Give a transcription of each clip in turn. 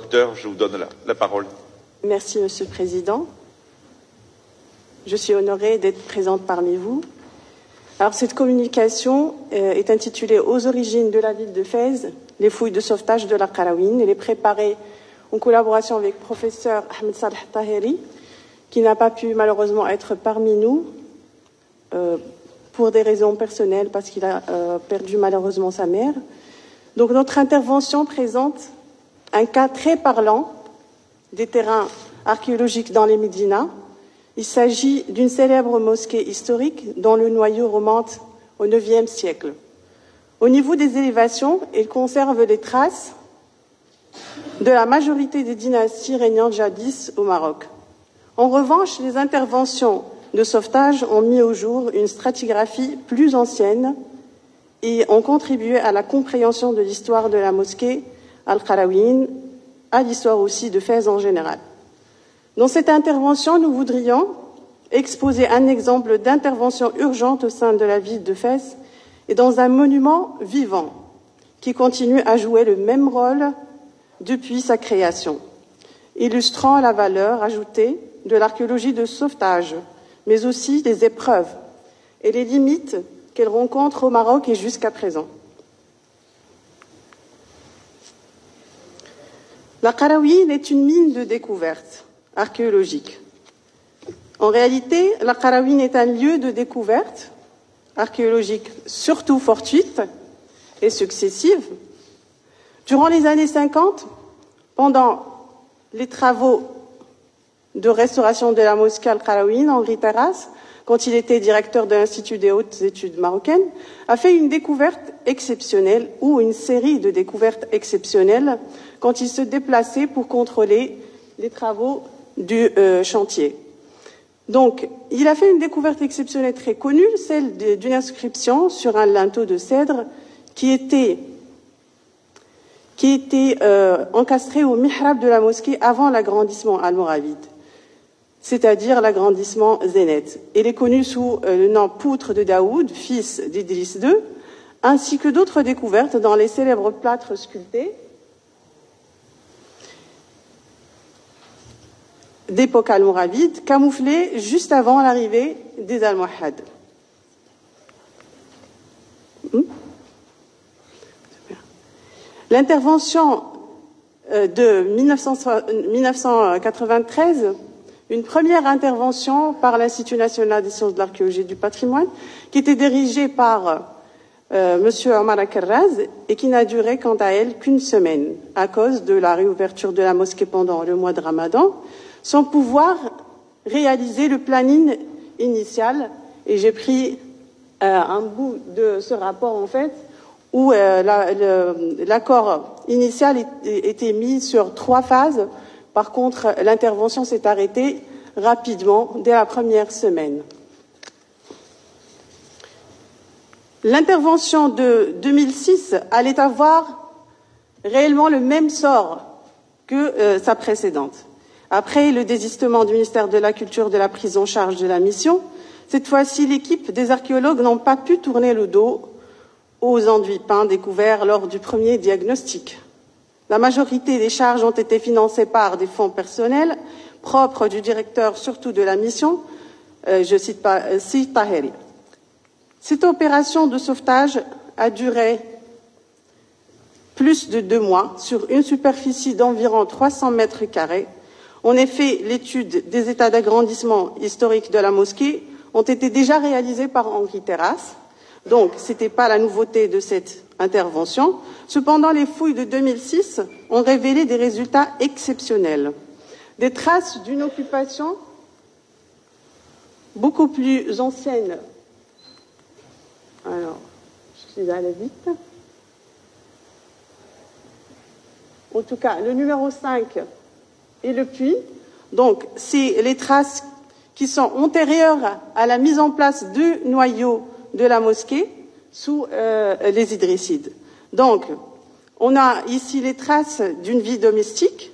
rapporteur, je vous donne la parole. Merci, Monsieur le Président. Je suis honorée d'être présente parmi vous. Alors, cette communication est intitulée « Aux origines de la ville de Fès, les fouilles de sauvetage de la Qarawin ». Elle est préparée en collaboration avec le professeur Ahmed Salah Taheri, qui n'a pas pu malheureusement être parmi nous pour des raisons personnelles, parce qu'il a perdu malheureusement sa mère. Donc, notre intervention présente un cas très parlant des terrains archéologiques dans les Médinas. Il s'agit d'une célèbre mosquée historique dont le noyau remonte au IXe siècle. Au niveau des élévations, elle conserve les traces de la majorité des dynasties régnant jadis au Maroc. En revanche, les interventions de sauvetage ont mis au jour une stratigraphie plus ancienne et ont contribué à la compréhension de l'histoire de la mosquée Al-Qarawin, à l'histoire aussi de Fès en général. Dans cette intervention, nous voudrions exposer un exemple d'intervention urgente au sein de la ville de Fès et dans un monument vivant qui continue à jouer le même rôle depuis sa création, illustrant la valeur ajoutée de l'archéologie de sauvetage, mais aussi des épreuves et les limites qu'elle rencontre au Maroc et jusqu'à présent. La Qarawin est une mine de découverte archéologique. En réalité, la Qarawin est un lieu de découverte archéologique, surtout fortuite et successive. Durant les années 50, pendant les travaux de restauration de la mosquée Al-Qarawin, Henri Terrasse, quand il était directeur de l'Institut des hautes études marocaines, a fait une découverte exceptionnelle ou une série de découvertes exceptionnelles quand il se déplaçait pour contrôler les travaux du chantier. Donc, il a fait une découverte exceptionnelle très connue, celle d'une inscription sur un linteau de cèdre qui était encastré au mihrab de la mosquée avant l'agrandissement almoravide, c'est-à-dire l'agrandissement zénith. Elle est connue sous le nom poutre de Daoud, fils d'Idriss II, ainsi que d'autres découvertes dans les célèbres plâtres sculptés d'époque almoravide, camouflés juste avant l'arrivée des Almohades. L'intervention de 1993, une première intervention par l'Institut national des sciences de l'archéologie et du patrimoine, qui était dirigée par Monsieur Omar Akarraz et qui n'a duré quant à elle qu'une semaine à cause de la réouverture de la mosquée pendant le mois de Ramadan, sans pouvoir réaliser le planning initial. Et j'ai pris un bout de ce rapport, en fait, où l'accord initial était mis sur 3 phases. Par contre, l'intervention s'est arrêtée rapidement, dès la première semaine. L'intervention de 2006 allait avoir réellement le même sort que sa précédente. Après le désistement du ministère de la Culture de la prise en charge de la mission, cette fois-ci, l'équipe des archéologues n'ont pas pu tourner le dos aux enduits peints découverts lors du premier diagnostic. La majorité des charges ont été financées par des fonds personnels propres du directeur, surtout de la mission, je cite Taheri. Cette opération de sauvetage a duré plus de 2 mois sur une superficie d'environ 300 mètres carrés. En effet, l'étude des états d'agrandissement historique de la mosquée ont été déjà réalisés par Henri Terrasse, donc ce n'était pas la nouveauté de cette intervention. Cependant, les fouilles de 2006 ont révélé des résultats exceptionnels, des traces d'une occupation beaucoup plus ancienne. Alors, je suis allée vite. En tout cas, le numéro 5 et le puits. Donc, c'est les traces qui sont antérieures à la mise en place du noyau de la mosquée sous les Idrissides. Donc, on a ici les traces d'une vie domestique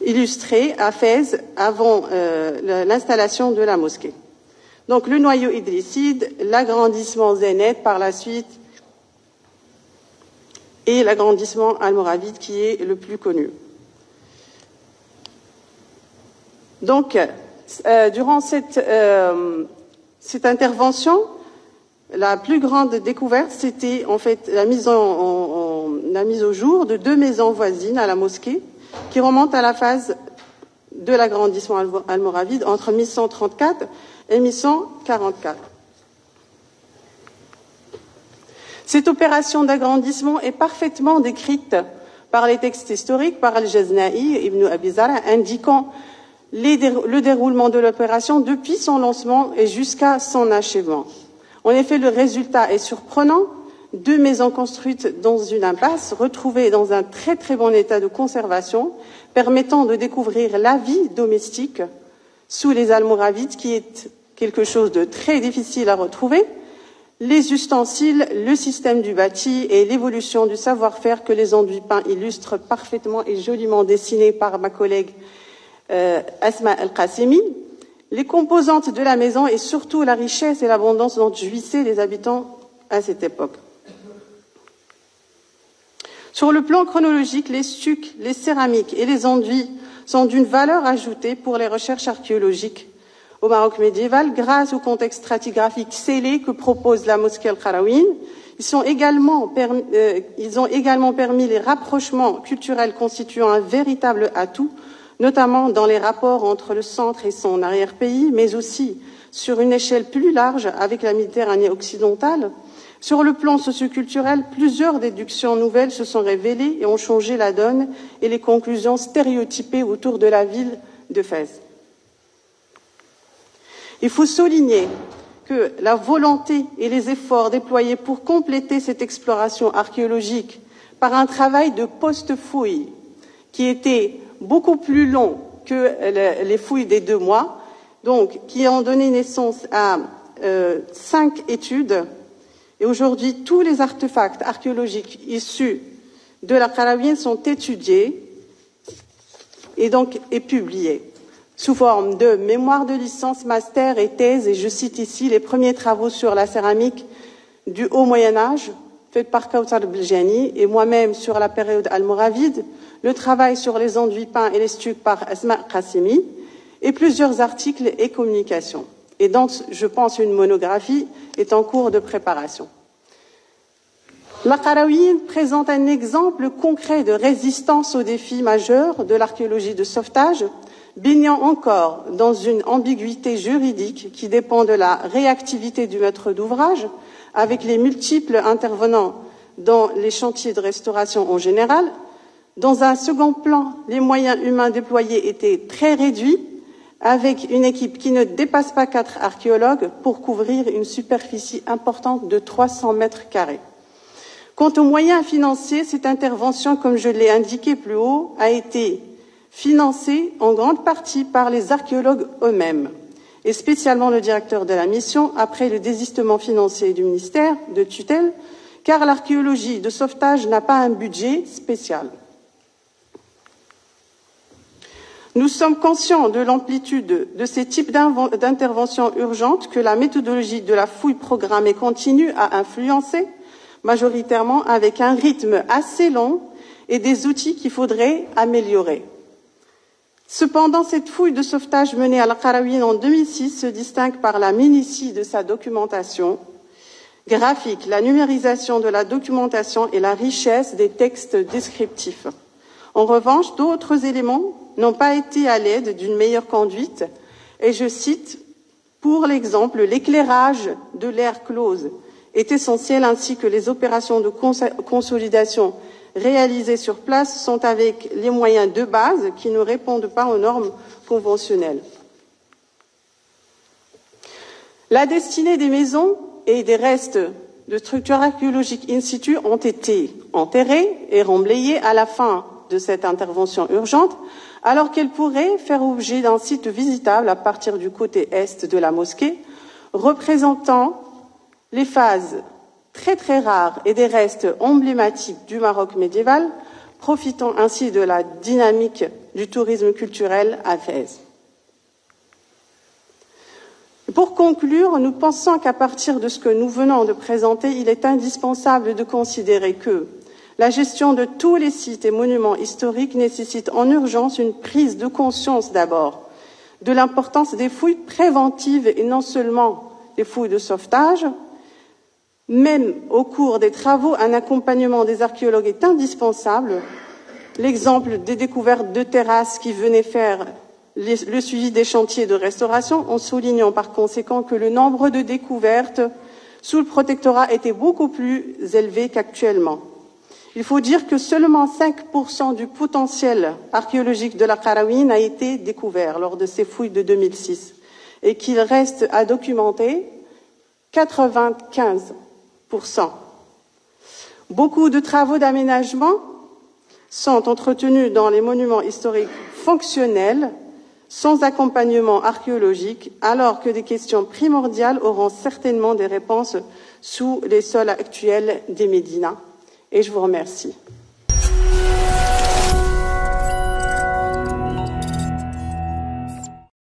illustrée à Fès avant l'installation de la mosquée. Donc, le noyau idrisside, l'agrandissement zénith par la suite et l'agrandissement almoravide qui est le plus connu. Donc, durant cette intervention, la plus grande découverte, c'était en fait la mise au jour de 2 maisons voisines à la mosquée qui remontent à la phase de l'agrandissement almoravide entre 1134 et 1144. Cette opération d'agrandissement est parfaitement décrite par les textes historiques, par Al-Jazna'i, Ibn Abi Zara, indiquant le déroulement de l'opération depuis son lancement et jusqu'à son achèvement. En effet, le résultat est surprenant. 2 maisons construites dans une impasse, retrouvées dans un très très bon état de conservation, permettant de découvrir la vie domestique sous les Almoravides, qui est quelque chose de très difficile à retrouver, les ustensiles, le système du bâti et l'évolution du savoir-faire que les enduits peints illustrent parfaitement et joliment dessinés par ma collègue Asma Al-Qasimi, les composantes de la maison et surtout la richesse et l'abondance dont jouissaient les habitants à cette époque. Sur le plan chronologique, les stucs, les céramiques et les enduits sont d'une valeur ajoutée pour les recherches archéologiques au Maroc médiéval grâce au contexte stratigraphique scellé que propose la mosquée Al-Qarawiyyin. Ils ont également permis les rapprochements culturels constituant un véritable atout, notamment dans les rapports entre le centre et son arrière-pays, mais aussi sur une échelle plus large avec la Méditerranée occidentale. Sur le plan socioculturel, plusieurs déductions nouvelles se sont révélées et ont changé la donne et les conclusions stéréotypées autour de la ville de Fès. Il faut souligner que la volonté et les efforts déployés pour compléter cette exploration archéologique par un travail de post-fouille qui était beaucoup plus long que les fouilles des 2 mois, donc qui ont donné naissance à 5 études. Et aujourd'hui, tous les artefacts archéologiques issus de la Qarawiyyin sont étudiés et publiés sous forme de mémoire de licence, master et thèse. Et je cite ici les premiers travaux sur la céramique du Haut Moyen-Âge, faits par Kawthar Beljani, et moi-même sur la période almoravide, le travail sur les enduits peints et les stucs par Asma Qasimi, et plusieurs articles et communications. Et donc, je pense, une monographie est en cours de préparation. La Qarawiyyin présente un exemple concret de résistance aux défis majeurs de l'archéologie de sauvetage, baignant encore dans une ambiguïté juridique qui dépend de la réactivité du maître d'ouvrage, avec les multiples intervenants dans les chantiers de restauration en général. Dans un second plan, les moyens humains déployés étaient très réduits, avec une équipe qui ne dépasse pas 4 archéologues pour couvrir une superficie importante de 300 mètres carrés. Quant aux moyens financiers, cette intervention, comme je l'ai indiqué plus haut, a été financée en grande partie par les archéologues eux-mêmes, et spécialement le directeur de la mission, après le désistement financier du ministère de tutelle, car l'archéologie de sauvetage n'a pas un budget spécial. Nous sommes conscients de l'amplitude de ces types d'interventions urgentes que la méthodologie de la fouille programmée continue à influencer, majoritairement avec un rythme assez long et des outils qu'il faudrait améliorer. Cependant, cette fouille de sauvetage menée à la Qarawiyyin en 2006 se distingue par la minutie de sa documentation graphique, la numérisation de la documentation et la richesse des textes descriptifs. En revanche, d'autres éléments n'ont pas été à l'aide d'une meilleure conduite, et je cite, pour l'exemple, l'éclairage de l'air close est essentiel, ainsi que les opérations de consolidation réalisées sur place sont avec les moyens de base qui ne répondent pas aux normes conventionnelles. La destinée des maisons et des restes de structures archéologiques in situ ont été enterrés et remblayés à la fin de cette intervention urgente, alors qu'elle pourrait faire objet d'un site visitable à partir du côté est de la mosquée, représentant les phases très très rares et des restes emblématiques du Maroc médiéval, profitant ainsi de la dynamique du tourisme culturel à Fès. Pour conclure, nous pensons qu'à partir de ce que nous venons de présenter, il est indispensable de considérer que La gestion de tous les sites et monuments historiques nécessite en urgence une prise de conscience d'abord de l'importance des fouilles préventives et non seulement des fouilles de sauvetage. Même au cours des travaux, un accompagnement des archéologues est indispensable. L'exemple des découvertes de terrasses qui venaient faire le suivi des chantiers de restauration, en soulignant par conséquent que le nombre de découvertes sous le protectorat était beaucoup plus élevé qu'actuellement. Il faut dire que seulement 5% du potentiel archéologique de la Qarawiyyin a été découvert lors de ces fouilles de 2006 et qu'il reste à documenter 95%. Beaucoup de travaux d'aménagement sont entretenus dans les monuments historiques fonctionnels, sans accompagnement archéologique, alors que des questions primordiales auront certainement des réponses sous les sols actuels des médinas. Et je vous remercie.